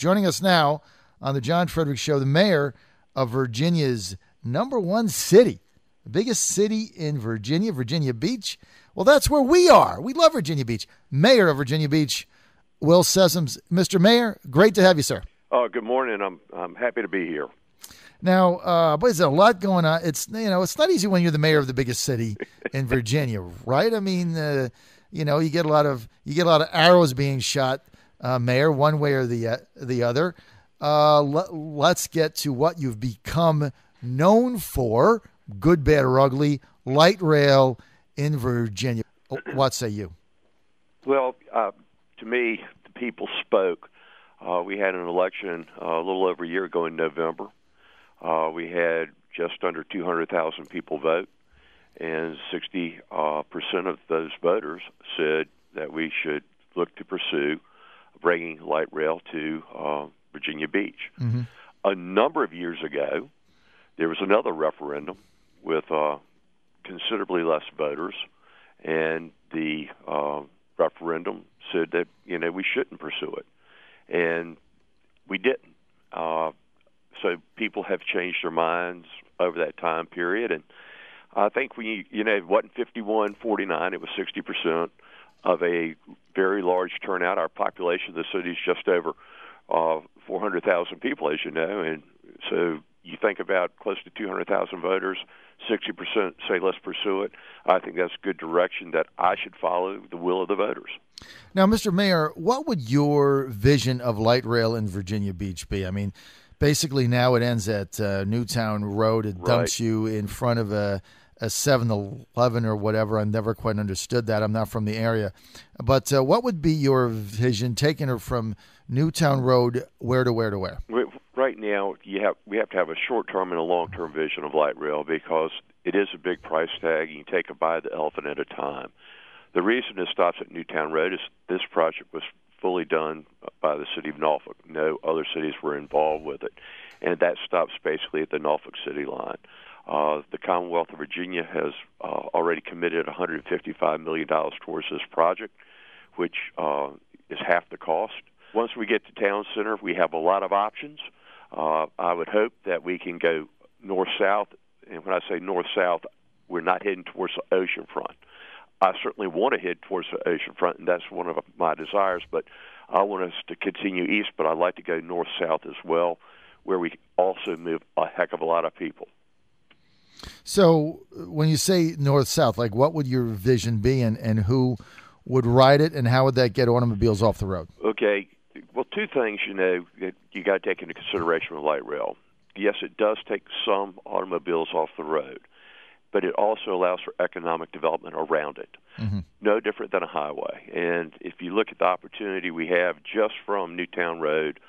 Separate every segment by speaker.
Speaker 1: Joining us now on the John Fredericks Show, the mayor of Virginia's #1 city, the biggest city in Virginia, Virginia Beach. Well, that's where we are. We love Virginia Beach. Mayor of Virginia Beach, Will Sessoms. Mr. Mayor, great to have you, sir.
Speaker 2: Good morning. I'm happy to be here.
Speaker 1: Now, there's a lot going on. It's not easy when you're the mayor of the biggest city in Virginia, right? I mean, you get a lot of arrows being shot, Mayor, one way or the other. Let's get to what you've become known for: good, bad, or ugly, light rail in Virginia. What say you?
Speaker 2: Well, to me, the people spoke. We had an election a little over a year ago in November. We had just under 200,000 people vote, and 60% of those voters said that we should look to pursue bringing light rail to Virginia Beach.
Speaker 1: Mm-hmm.
Speaker 2: A number of years ago, there was another referendum with considerably less voters, and the referendum said that we shouldn't pursue it, and we didn't. So people have changed their minds over that time period, and I think it wasn't 51-49; it was 60% of a very large turnout. Our population of the city is just over 400,000 people, as you know, and so you think about close to 200,000 voters, 60% say let's pursue it. I think that's good direction that I should follow the will of the voters.
Speaker 1: Now, Mr. Mayor, what would your vision of light rail in Virginia Beach be? I mean, basically now it ends at Newtown Road. It dumps you in front of a 7-Eleven or whatever. I've never quite understood that. I'm not from the area. But what would be your vision, taking her from Newtown Road where to where to where?
Speaker 2: Right now, we have to have a short-term and a long-term vision of light rail because it is a big price tag. You take a bite of the elephant at a time. The reason it stops at Newtown Road is this project was fully done by the city of Norfolk. No other cities were involved with it, and that stops basically at the Norfolk city line. The Commonwealth of Virginia has already committed $155 million towards this project, which is half the cost. Once we get to Town Center, we have a lot of options. I would hope that we can go north-south, and when I say north-south, we're not heading towards the ocean front. I certainly want to head towards the ocean front, and that's one of my desires, but I want us to continue east, but I'd like to go north-south as well, where we also move a heck of a lot of people.
Speaker 1: So when you say north-south, like what would your vision be, and who would ride it, and how would that get automobiles off the road?
Speaker 2: Okay. Well, two things, that you got to take into consideration with light rail. Yes, it does take some automobiles off the road, but it also allows for economic development around it.
Speaker 1: Mm-hmm.
Speaker 2: No different than a highway. And if you look at the opportunity we have just from Newtown Road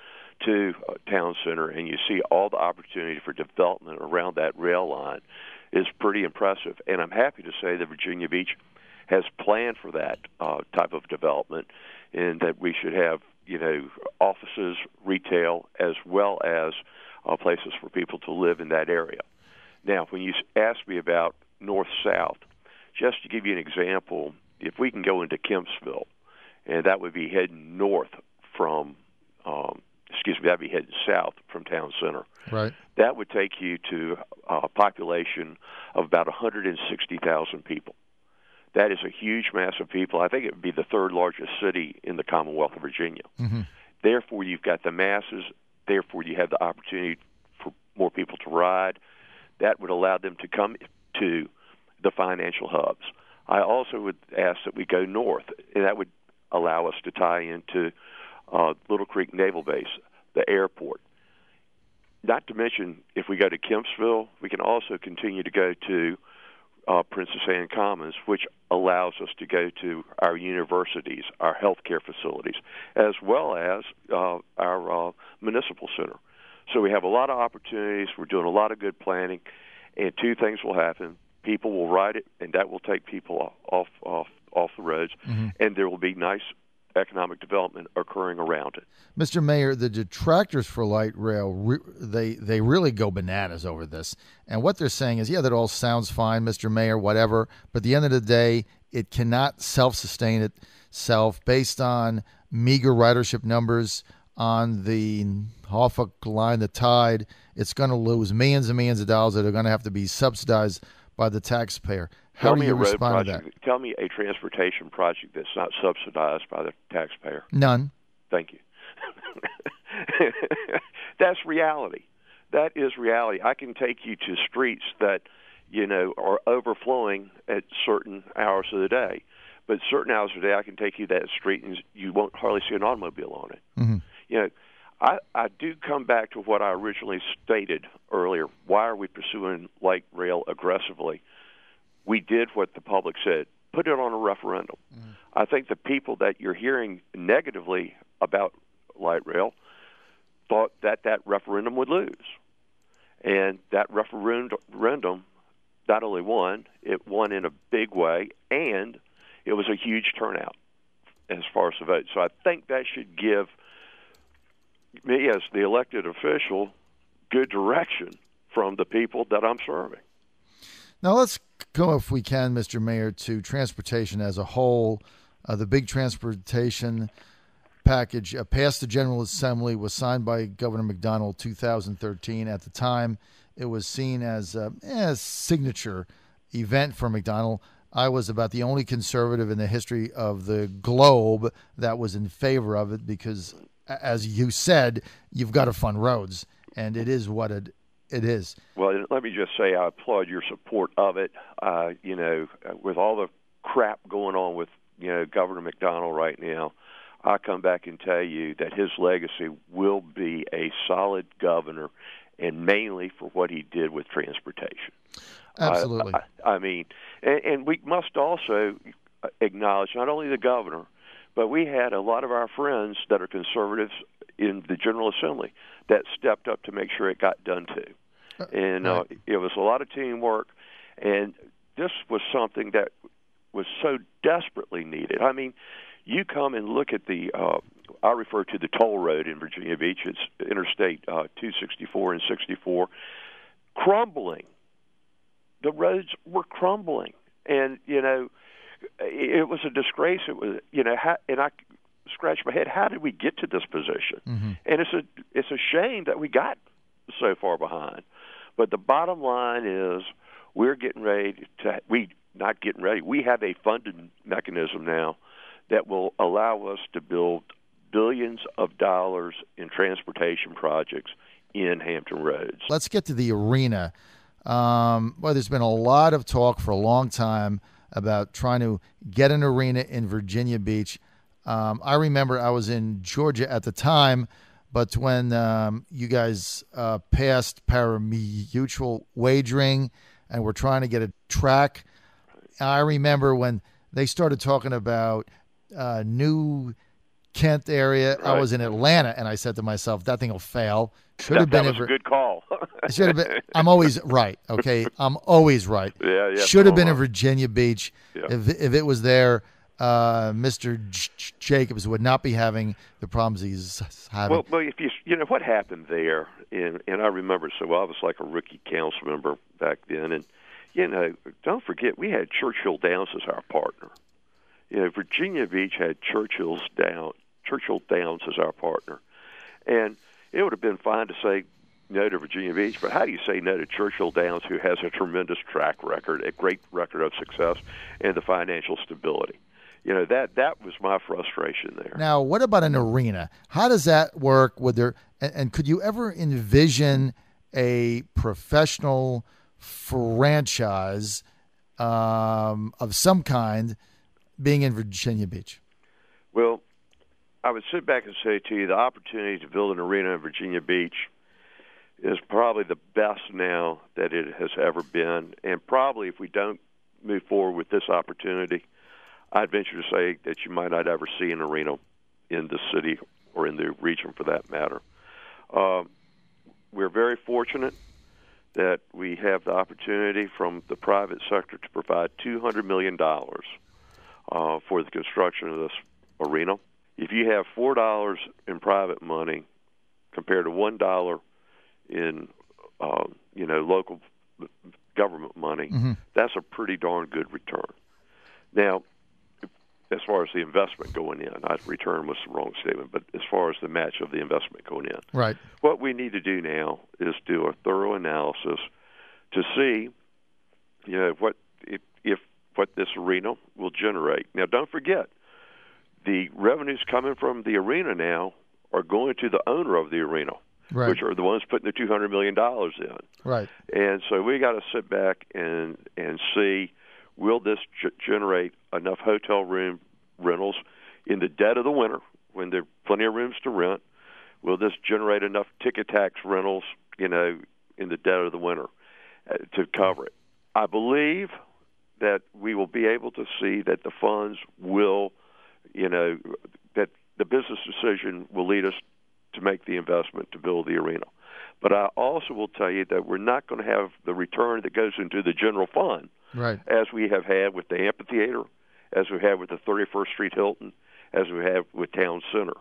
Speaker 2: to Town Center, and you see all the opportunity for development around that rail line, is pretty impressive. And I'm happy to say that Virginia Beach has planned for that type of development, and that we should have offices, retail, as well as places for people to live in that area. Now, when you ask me about north-south, just to give you an example, if we can go into Kempsville, and that would be heading north from, that'd be heading south from Town Center.
Speaker 1: Right.
Speaker 2: That would take you to a population of about 160,000 people. That is a huge mass of people. I think it would be the third largest city in the Commonwealth of Virginia.
Speaker 1: Mm-hmm.
Speaker 2: Therefore, you've got the masses. Therefore, you have the opportunity for more people to ride. That would allow them to come to the financial hubs. I also would ask that we go north, and that would allow us to tie into Little Creek Naval Base, the airport. Not to mention, if we go to Kempsville, we can also continue to go to Princess Anne Commons, which allows us to go to our universities, our healthcare facilities, as well as our municipal center. So we have a lot of opportunities. We're doing a lot of good planning, and two things will happen. People will ride it, and that will take people off the roads,
Speaker 1: mm-hmm.
Speaker 2: and there will be nice economic development occurring around it.
Speaker 1: Mr. Mayor, the detractors for light rail, they really go bananas over this. And what they're saying is, yeah, that all sounds fine, Mr. Mayor, whatever, but at the end of the day, it cannot self-sustain itself based on meager ridership numbers. on the Norfolk line, the Tide, it's going to lose millions and millions of dollars that are going to have to be subsidized by the taxpayer. How do you respond to that?
Speaker 2: Tell me a transportation project that's not subsidized by the taxpayer.
Speaker 1: None.
Speaker 2: Thank you. That's reality. That is reality. I can take you to streets that, are overflowing at certain hours of the day. But certain hours of the day, I can take you to that street and you won't hardly see an automobile on it. Mm-hmm. I do come back to what I originally stated earlier. Why are we pursuing light rail aggressively? We did what the public said. Put it on a referendum. Mm-hmm. I think the people that you're hearing negatively about light rail thought that referendum would lose. And that referendum not only won, it won in a big way, and it was a huge turnout as far as the vote. So I think that should give me, as the elected official, good direction from the people that I'm serving.
Speaker 1: Now let's go, if we can, Mr. Mayor, to transportation as a whole. The big transportation package passed the General Assembly, was signed by Governor McDonald 2013. At the time, it was seen as a signature event for McDonald. I was about the only conservative in the history of the globe that was in favor of it because, as you said, you've got to fund roads, and it is what it is.
Speaker 2: Well, let me just say I applaud your support of it. With all the crap going on with Governor McDonald right now, I come back and tell you that his legacy will be a solid governor, and mainly for what he did with transportation.
Speaker 1: Absolutely.
Speaker 2: I mean, and we must also acknowledge not only the governor, but we had a lot of our friends that are conservatives in the General Assembly that stepped up to make sure it got done too. And right. It was a lot of teamwork, and this was something that was so desperately needed. I mean, you come and look at I refer to the toll road in Virginia Beach. It's Interstate 264 and 64, crumbling. The roads were crumbling, and it was a disgrace. It was and I scratched my head. How did we get to this position? Mm-hmm. And it's a shame that we got so far behind. But the bottom line is we're getting ready to. Not getting ready. We have a funding mechanism now that will allow us to build billions of dollars in transportation projects in Hampton Roads.
Speaker 1: Let's get to the arena. There's been a lot of talk for a long time about trying to get an arena in Virginia Beach. I remember I was in Georgia at the time, but when you guys passed pari-mutuel wagering and we're trying to get a track, I remember when they started talking about New Kent area. Right. I was in Atlanta, and I said to myself, that thing will fail.
Speaker 2: That was a good call.
Speaker 1: Should have been. I'm always right, okay? I'm always right.
Speaker 2: Yeah.
Speaker 1: Should have been in Virginia Beach.
Speaker 2: Yeah.
Speaker 1: If it was there, Mr. Jacobs would not be having the problems he's having.
Speaker 2: Well, if what happened there, and I remember so well, I was like a rookie council member back then, and don't forget, we had Churchill Downs as our partner. Virginia Beach had Churchill Downs as our partner. And it would have been fine to say no to Virginia Beach, but how do you say no to Churchill Downs, who has a tremendous track record, a great record of success, and the financial stability? That was my frustration there.
Speaker 1: Now, what about an arena? How does that work? And could you ever envision a professional franchise of some kind being in Virginia Beach?
Speaker 2: Well, I would sit back and say to you, the opportunity to build an arena in Virginia Beach is probably the best now that it has ever been. And probably if we don't move forward with this opportunity, I'd venture to say that you might not ever see an arena in the city or in the region for that matter. We're very fortunate that we have the opportunity from the private sector to provide $200 million for the construction of this arena. If you have $4 in private money compared to $1 in local government money, mm-hmm. That's a pretty darn good return. Now, as far as the investment going in. Return was the wrong statement, but as far as the match of the investment going in.
Speaker 1: Right.
Speaker 2: What we need to do now is do a thorough analysis to see, what this arena will generate. Now, don't forget, the revenues coming from the arena now are going to the owner of the arena,
Speaker 1: right,
Speaker 2: which are the ones putting the $200 million in.
Speaker 1: Right.
Speaker 2: And so we got to sit back and see, will this generate enough hotel room rentals in the dead of the winter when there are plenty of rooms to rent? Will this generate enough ticket tax rentals, in the dead of the winter to cover it? I believe that we will be able to see that the funds will, that the business decision will lead us to make the investment to build the arena. But I also will tell you that we're not going to have the return that goes into the general fund,
Speaker 1: right,
Speaker 2: as we have had with the amphitheater, as we have with the 31st Street Hilton, as we have with Town Center.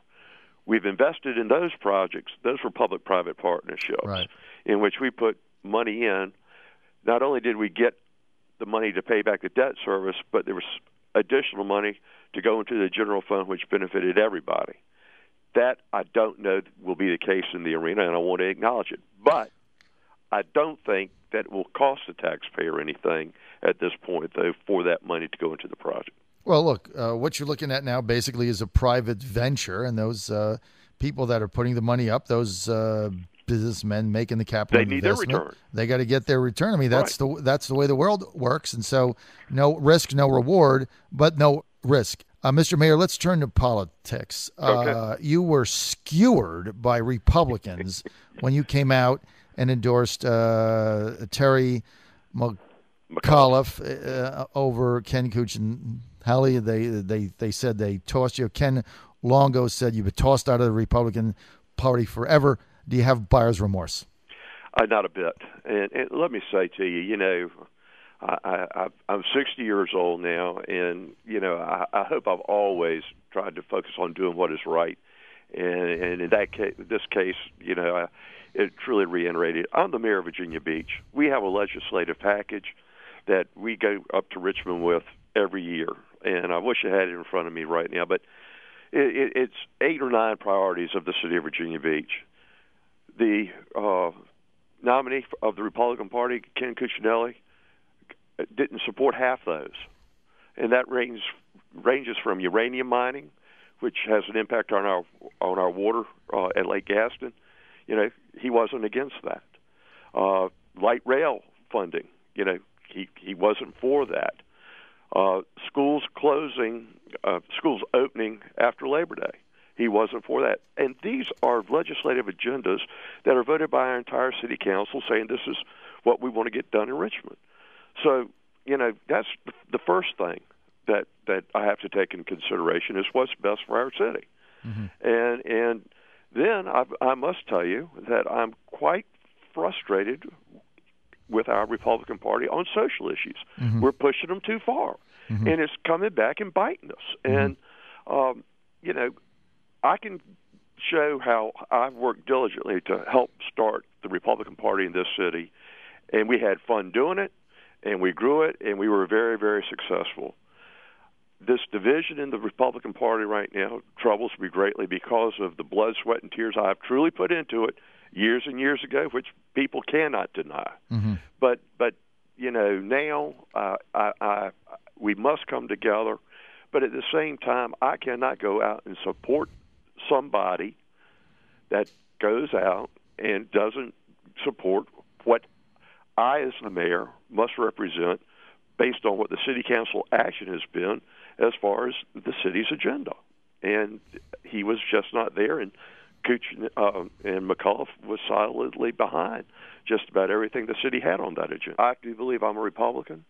Speaker 2: We've invested in those projects. Those were public-private partnerships,
Speaker 1: right,
Speaker 2: in which we put money in. Not only did we get the money to pay back the debt service, but there was additional money to go into the general fund, which benefited everybody. That, I don't know, will be the case in the arena, and I want to acknowledge it. But I don't think that it will cost the taxpayer anything at this point, though, for that money to go into the project.
Speaker 1: Well, look, what you're looking at now basically is a private venture, and those people that are putting the money up, those businessmen making the capital
Speaker 2: investment, they need their return.
Speaker 1: They got to get their return. I mean, that's the way the world works, and so no risk, no reward, but no risk. Mr. Mayor, let's turn to politics.
Speaker 2: Okay.
Speaker 1: You were skewered by Republicans when you came out and endorsed Terry McAuliffe over Ken Cuccinelli. They said they tossed you. Ken Longo said you've been tossed out of the Republican Party forever. Do you have buyer's remorse?
Speaker 2: Not a bit. And let me say to you, I'm 60 years old now, and I hope I've always tried to focus on doing what is right. And in this case, it truly reiterated. I'm the mayor of Virginia Beach. We have a legislative package that we go up to Richmond with every year, and I wish I had it in front of me right now, but it's 8 or 9 priorities of the city of Virginia Beach. The nominee of the Republican Party, Ken Cuccinelli, didn't support half those, and that ranges from uranium mining, which has an impact on our water at Lake Gaston. He wasn't against that. Light rail funding, he wasn't for that. Schools opening after Labor Day, he wasn't for that. And these are legislative agendas that are voted by our entire city council saying this is what we want to get done in Richmond. So, that's the first thing that I have to take into consideration is what's best for our city. Mm-hmm. And then I must tell you that I'm quite frustrated with our Republican Party on social issues. Mm-hmm. We're pushing them too far, mm-hmm. and it's coming back and biting us. Mm-hmm. And, I can show how I've worked diligently to help start the Republican Party in this city, and we had fun doing it, and we grew it, and we were very, very successful. This division in the Republican Party right now troubles me greatly because of the blood, sweat, and tears I've truly put into it years and years ago, which people cannot deny. Mm-hmm. But now we must come together. But at the same time, I cannot go out and support somebody that goes out and doesn't support what I, as the mayor, must represent based on what the city council action has been as far as the city's agenda. And he was just not there, and and McAuliffe was solidly behind just about everything the city had on that agenda. I do believe I'm a Republican,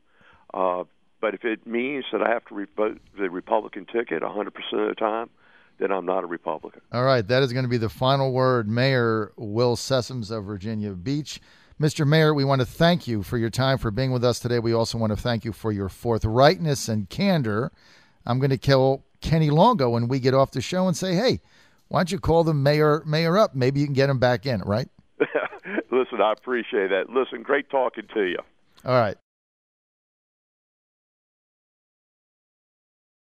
Speaker 2: but if it means that I have to vote the Republican ticket 100% of the time, then I'm not a Republican.
Speaker 1: All right, that is going to be the final word. Mayor Will Sessoms of Virginia Beach. Mr. Mayor, we want to thank you for your time, for being with us today. We also want to thank you for your forthrightness and candor. I'm going to kill Kenny Longo when we get off the show and say, hey, why don't you call the mayor up? Maybe you can get him back in, right?
Speaker 2: Listen, I appreciate that. Listen, great talking to you.
Speaker 1: All right.